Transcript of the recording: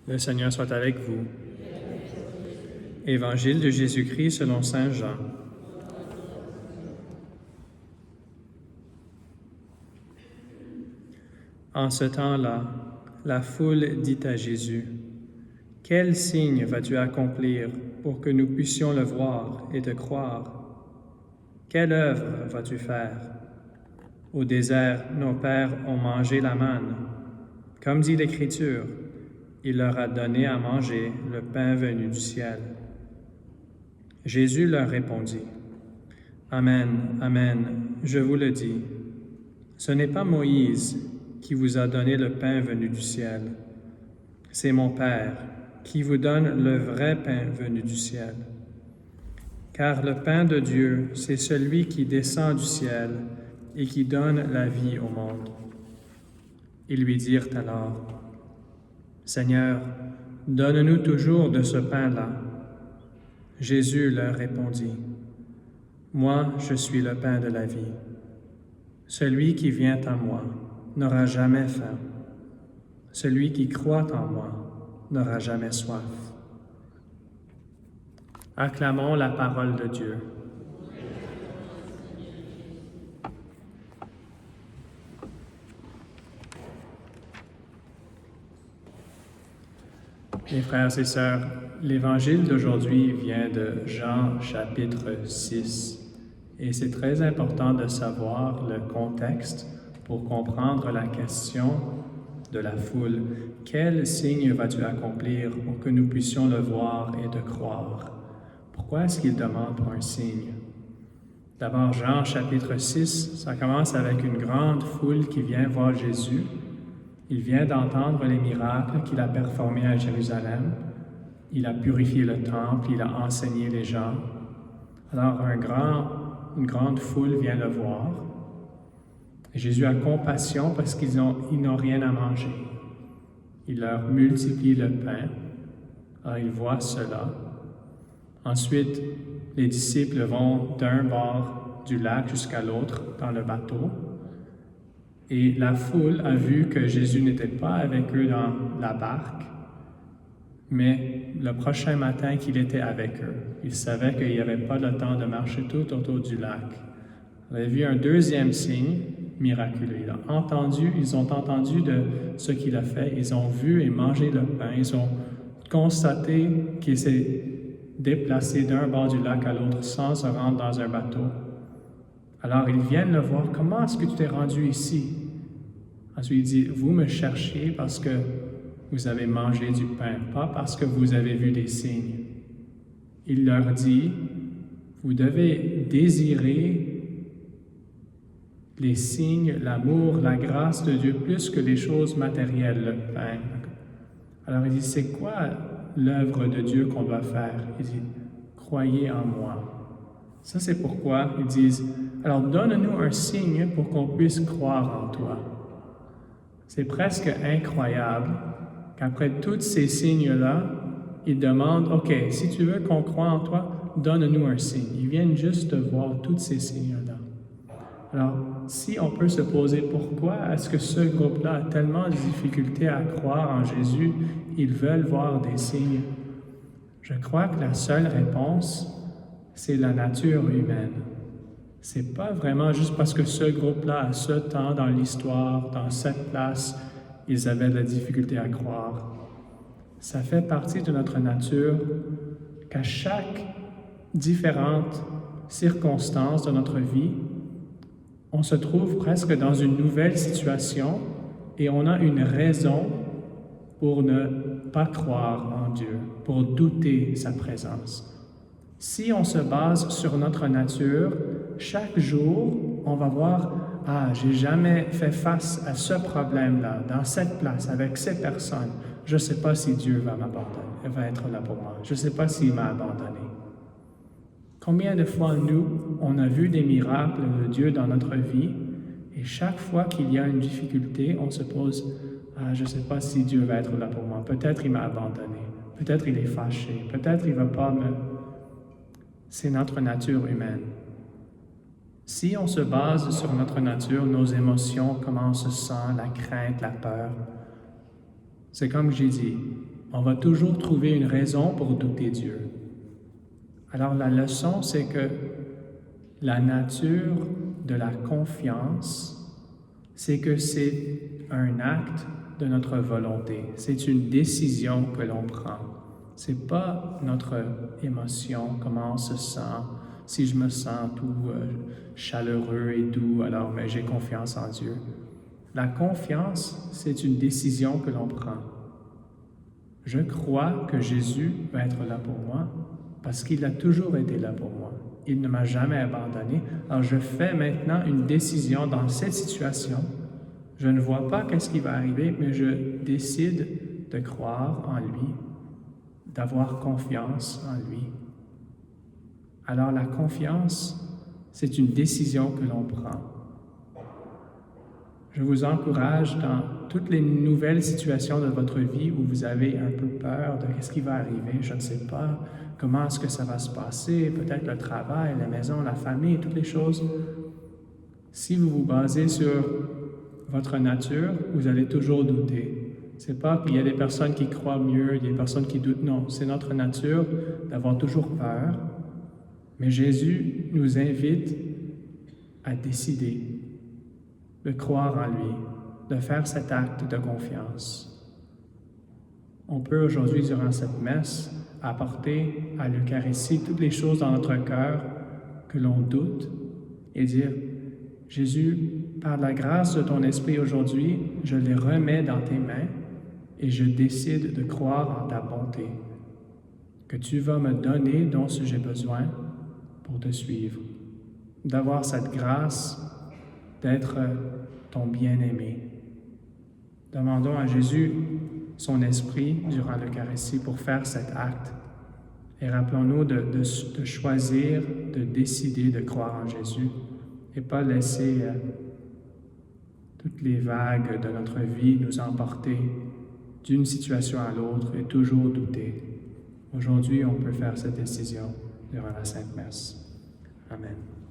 Le Seigneur soit avec vous. Évangile de Jésus-Christ selon saint Jean. En ce temps-là, la foule dit à Jésus, « Quel signe vas-tu accomplir pour que nous puissions le voir et te croire? Quelle œuvre vas-tu faire? Au désert, nos pères ont mangé la manne. Comme dit l'Écriture, il leur a donné à manger le pain venu du ciel. » Jésus leur répondit, « Amen, amen, je vous le dis, ce n'est pas Moïse qui vous a donné le pain venu du ciel. C'est mon Père qui vous donne le vrai pain venu du ciel. Car le pain de Dieu, c'est celui qui descend du ciel et qui donne la vie au monde. » Ils lui dirent alors, « Seigneur, donne-nous toujours de ce pain-là. » Jésus leur répondit, « Moi, je suis le pain de la vie. Celui qui vient à moi n'aura jamais faim. Celui qui croit en moi n'aura jamais soif. » Acclamons la parole de Dieu. Mes frères et sœurs, l'évangile d'aujourd'hui vient de Jean chapitre 6 et c'est très important de savoir le contexte pour comprendre la question de la foule. Quel signe vas-tu accomplir pour que nous puissions le voir et te croire? Pourquoi est-ce qu'il demande un signe? D'abord, Jean chapitre 6, ça commence avec une grande foule qui vient voir Jésus. Il vient d'entendre les miracles qu'il a performés à Jérusalem. Il a purifié le temple, il a enseigné les gens. Alors une grande foule vient le voir. Et Jésus a compassion parce qu'ils n'ont rien à manger. Il leur multiplie le pain. Alors il voit cela. Ensuite, les disciples vont d'un bord du lac jusqu'à l'autre dans le bateau. Et la foule a vu que Jésus n'était pas avec eux dans la barque, mais le prochain matin qu'il était avec eux. Ils savaient qu'il n'y avait pas le temps de marcher tout autour du lac. Ils avaient vu un deuxième signe miraculeux. Ils ont entendu de ce qu'il a fait. Ils ont vu et mangé le pain. Ils ont constaté qu'il s'est déplacé d'un bord du lac à l'autre sans se rendre dans un bateau. Alors ils viennent le voir. « Comment est-ce que tu t'es rendu ici? » Ensuite il dit, « Vous me cherchez parce que vous avez mangé du pain, pas parce que vous avez vu des signes. » Il leur dit, « Vous devez désirer les signes, l'amour, la grâce de Dieu plus que les choses matérielles, le pain. » Alors il dit, « C'est quoi l'œuvre de Dieu qu'on doit faire? » Il dit, « Croyez en moi. » Ça, c'est pourquoi ils disent, « Alors donne-nous un signe pour qu'on puisse croire en toi. » C'est presque incroyable qu'après tous ces signes-là, ils demandent, « OK, si tu veux qu'on croie en toi, donne-nous un signe. » Ils viennent juste de voir tous ces signes-là. Alors, si on peut se poser pourquoi est-ce que ce groupe-là a tellement de difficultés à croire en Jésus, ils veulent voir des signes, je crois que la seule réponse, c'est la nature humaine. C'est pas vraiment juste parce que ce groupe-là, à ce temps dans l'histoire, dans cette place, ils avaient de la difficulté à croire. Ça fait partie de notre nature qu'à chaque différente circonstance de notre vie, on se trouve presque dans une nouvelle situation et on a une raison pour ne pas croire en Dieu, pour douter sa présence. Si on se base sur notre nature, chaque jour, on va voir, « Ah, j'ai jamais fait face à ce problème-là, dans cette place, avec ces personnes. Je ne sais pas si Dieu va m'abandonner, il va être là pour moi. Je ne sais pas s'il m'a abandonné. » Combien de fois, nous, on a vu des miracles de Dieu dans notre vie, et chaque fois qu'il y a une difficulté, on se pose, « Ah, je ne sais pas si Dieu va être là pour moi. Peut-être il m'a abandonné. Peut-être il est fâché. Peut-être il ne va pas me... » C'est notre nature humaine. Si on se base sur notre nature, nos émotions, comment on se sent, la crainte, la peur, c'est comme j'ai dit, on va toujours trouver une raison pour douter Dieu. Alors la leçon, c'est que la nature de la confiance, c'est que c'est un acte de notre volonté. C'est une décision que l'on prend. C'est pas notre émotion, comment on se sent. Si je me sens tout chaleureux et doux, alors mais j'ai confiance en Dieu. La confiance, c'est une décision que l'on prend. Je crois que Jésus va être là pour moi parce qu'il a toujours été là pour moi. Il ne m'a jamais abandonné. Alors je fais maintenant une décision dans cette situation. Je ne vois pas qu'est-ce qui va arriver, mais je décide de croire en lui, d'avoir confiance en lui. Alors la confiance, c'est une décision que l'on prend. Je vous encourage dans toutes les nouvelles situations de votre vie où vous avez un peu peur de qu'est-ce qui va arriver, je ne sais pas, comment est-ce que ça va se passer, peut-être le travail, la maison, la famille, toutes les choses. Si vous vous basez sur votre nature, vous allez toujours douter. C'est pas qu'il y a des personnes qui croient mieux, il y a des personnes qui doutent. Non, c'est notre nature d'avoir toujours peur. Mais Jésus nous invite à décider de croire en lui, de faire cet acte de confiance. On peut aujourd'hui, durant cette messe, apporter à l'Eucharistie toutes les choses dans notre cœur que l'on doute et dire, Jésus, par la grâce de ton Esprit aujourd'hui, je les remets dans tes mains et je décide de croire en ta bonté, que tu vas me donner dont j'ai besoin pour te suivre, d'avoir cette grâce d'être ton bien-aimé. Demandons à Jésus son esprit durant l'Eucharistie pour faire cet acte. Et rappelons-nous de choisir, de décider de croire en Jésus et pas laisser toutes les vagues de notre vie nous emporter d'une situation à l'autre et toujours douter. Aujourd'hui, on peut faire cette décision durant la Sainte Messe. Amen.